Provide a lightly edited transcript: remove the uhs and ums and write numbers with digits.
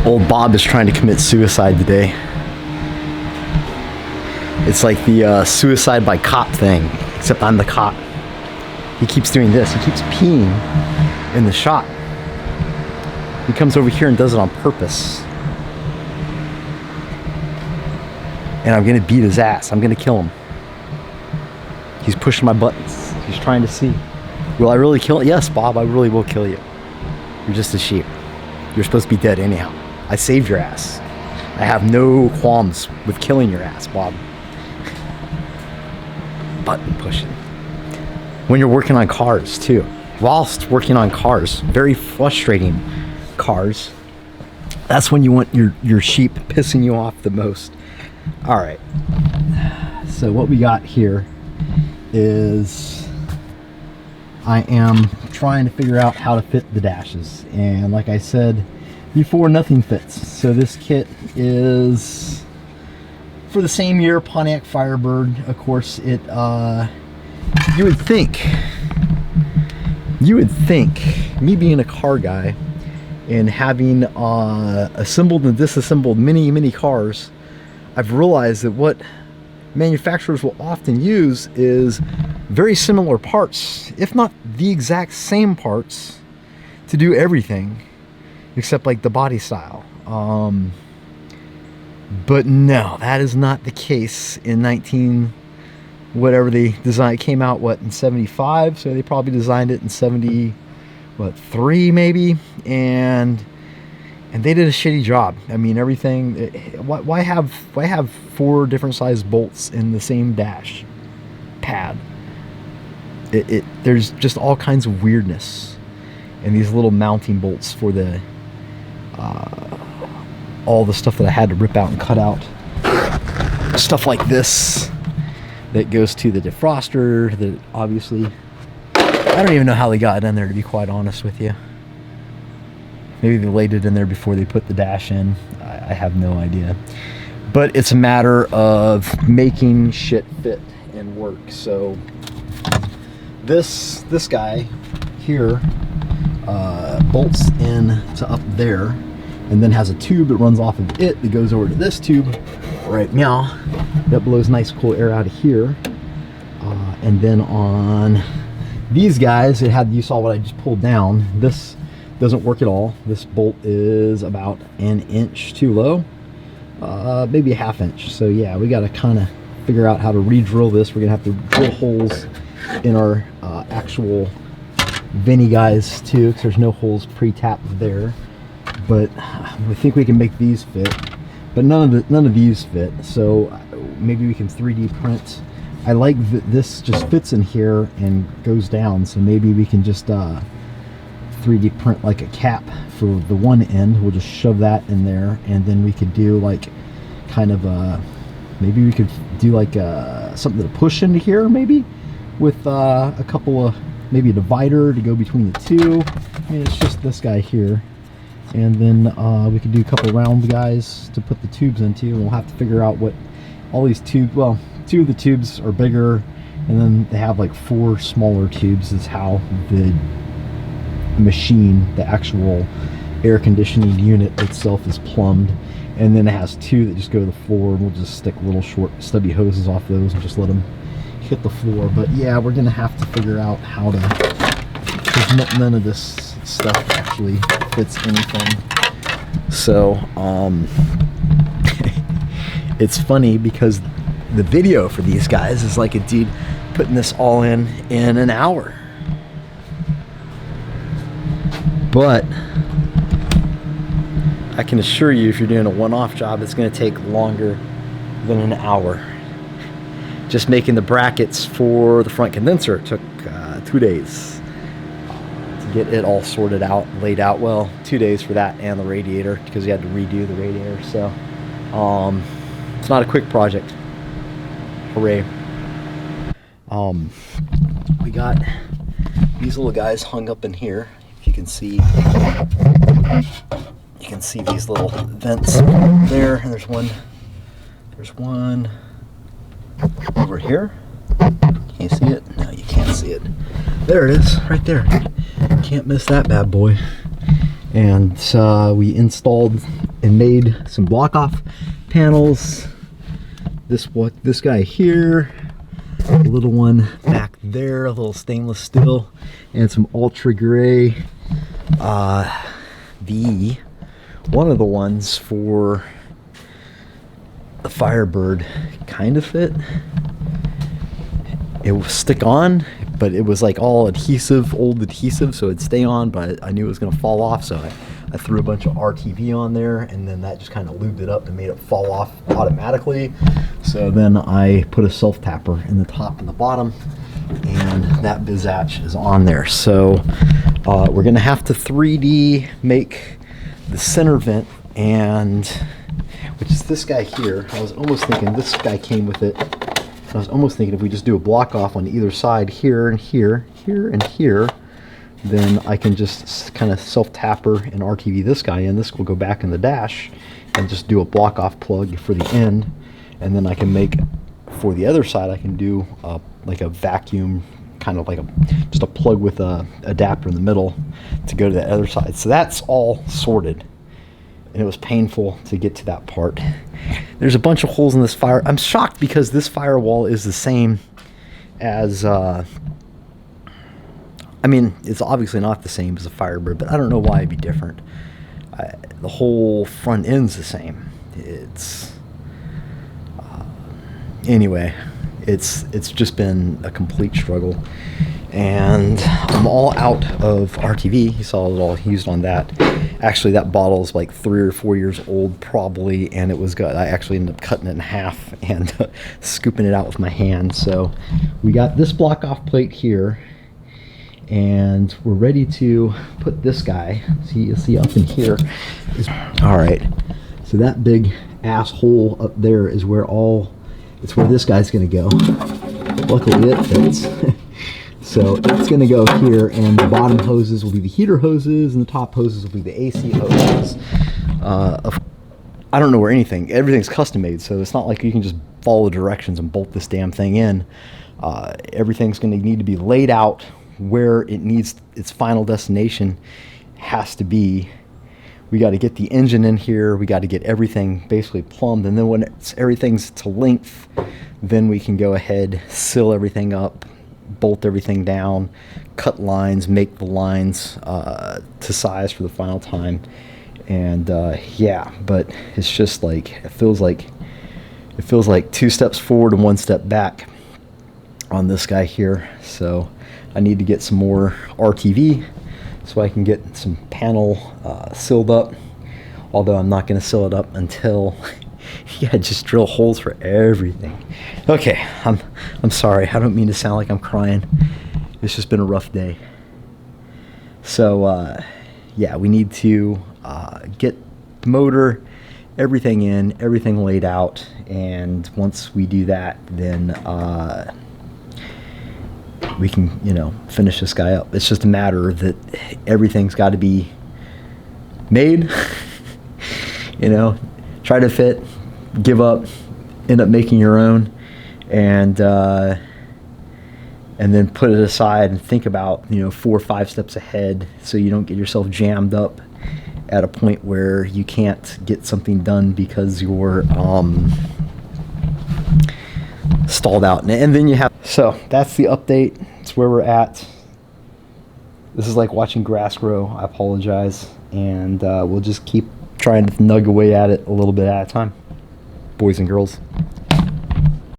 Old Bob is trying to commit suicide today. It's like the suicide by cop thing, except I'm the cop. He keeps doing this. He keeps peeing in the shot. He comes over here and does it on purpose. And I'm gonna beat his ass. I'm gonna kill him. He's pushing my buttons. He's trying to see. Will I really kill him? Yes, Bob, I really will kill you. You're just a sheep. You're supposed to be dead anyhow. I saved your ass. I have no qualms with killing your ass, Bob. Button pushing. When you're working on cars too. Whilst working on cars, very frustrating cars, that's when you want your sheep pissing you off the most. All right. So what we got here is I am trying to figure out how to fit the dashes. And like I said before, nothing fits. So this kit is for the same year, Pontiac Firebird. Of course, it you would think, me being a car guy and having assembled and disassembled many cars, I've realized that what manufacturers will often use is very similar parts, if not the exact same parts, to do everything except like the body style. But no, that is not the case in whatever they designed. It came out in 75, so they probably designed it in 73 maybe, and they did a shitty job. I mean, everything. Why have 4 different size bolts in the same dash pad? There's just all kinds of weirdness, and these little mounting bolts for the all the stuff that I had to rip out and cut out. Stuff like this that goes to the defroster. That obviously, I don't even know how they got it in there, to be quite honest with you. Maybe they laid it in there before they put the dash in. I have no idea. But it's a matter of making shit fit and work. So this guy here bolts in to up there, and then has a tube that runs off of it that goes over to this tube right now that blows nice cool air out of here. And then on these guys, you saw what I just pulled down. This doesn't work at all. This bolt is about 1 inch too low, maybe a 1/2 inch. So yeah, we got to kind of figure out how to re-drill this. We're gonna have to drill holes in our actual Vinny guys too, because there's no holes pre-tapped there. But I think we can make these fit, but none of these fit. So maybe we can 3D print. I like that this just fits in here and goes down, so maybe we can just 3D print like a cap for the one end. We'll just shove that in there, and then we could do like kind of maybe we could do like something to push into here, maybe with a couple of, maybe a divider to go between the two. I mean, it's just this guy here, and then we could do a couple round guys to put the tubes into. We'll have to figure out what all these tubes, well, 2 of the tubes are bigger, and then they have like 4 smaller tubes is how the machine, the actual air conditioning unit itself, is plumbed. And then it has 2 that just go to the floor, and we'll just stick little short stubby hoses off those and just let them hit the floor. But yeah, we're gonna have to figure out how to, because none of this stuff actually fits anything. So it's funny because the video for these guys is like a dude putting this all in an hour. But I can assure you, if you're doing a one-off job, it's going to take longer than an hour. Just making the brackets for the front condenser took 2 days to get it all sorted out, laid out. Well, 2 days for that and the radiator, because you had to redo the radiator. So it's not a quick project. Hooray. We got these little guys hung up in here. You can see these little vents there, and there's one over here. Can you see it? No, you can't see it. There it is, right there. Can't miss that bad boy. And we installed and made some block off panels. This guy here, a little one back there, a little stainless steel, and some ultra gray. One of the ones for the Firebird kind of fit. It was stick on, but it was like all adhesive, old adhesive, so it'd stay on, but I knew it was gonna fall off, so I threw a bunch of RTV on there, and then that just kind of lubed it up and made it fall off automatically. So then I put a self-tapper in the top and the bottom, and that Bizatch is on there. So we're gonna have to 3D make the center vent, and which is this guy here. I was almost thinking this guy came with it. I was almost thinking if we just do a block off on either side, here and here, here and here, then I can just kind of self-tapper and RTV this guy in. This will go back in the dash, and just do a block off plug for the end. And then I can make, for the other side, I can do like a vacuum, kind of like just a plug with a adapter in the middle to go to the other side. So that's all sorted. And it was painful to get to that part. There's a bunch of holes in this fire. I'm shocked because this firewall is the same as, I mean, it's obviously not the same as a Firebird, but I don't know why it'd be different. The whole front end's the same. It's, anyway, it's just been a complete struggle. And I'm all out of RTV. You saw it all used on that. Actually, that bottle is like 3 or 4 years old probably, and it was good. I actually ended up cutting it in half and scooping it out with my hand. So we got this block off plate here, and we're ready to put this guy. You see up in here is, all right. So that big asshole up there is where it's where this guy's gonna go. Luckily it fits. So it's going to go here, and the bottom hoses will be the heater hoses, and the top hoses will be the AC hoses. I don't know where everything's custom made, so it's not like you can just follow directions and bolt this damn thing in. Everything's going to need to be laid out where it needs its final destination has to be. We got to get the engine in here. We got to get everything basically plumbed, and then when everything's to length, then we can go ahead, seal everything up, bolt everything down, cut lines, make the lines to size for the final time. And yeah, but it's just like it feels like 2 steps forward and 1 step back on this guy here. So I need to get some more RTV so I can get some panel sealed up, although I'm not going to seal it up until yeah, just drill holes for everything. Okay, I'm sorry. I don't mean to sound like I'm crying. It's just been a rough day. So yeah, we need to get the motor, everything in, everything laid out, and once we do that, then we can, you know, finish this guy up. It's just a matter that everything's got to be made. You know, try to fit, give up, end up making your own, and then put it aside and think about, you know, 4 or 5 steps ahead, so you don't get yourself jammed up at a point where you can't get something done because you're stalled out. And then you have, so that's the update. It's where we're at. This is like watching grass grow. I apologize, and we'll just keep trying to nug away at it a little bit at a time, boys and girls.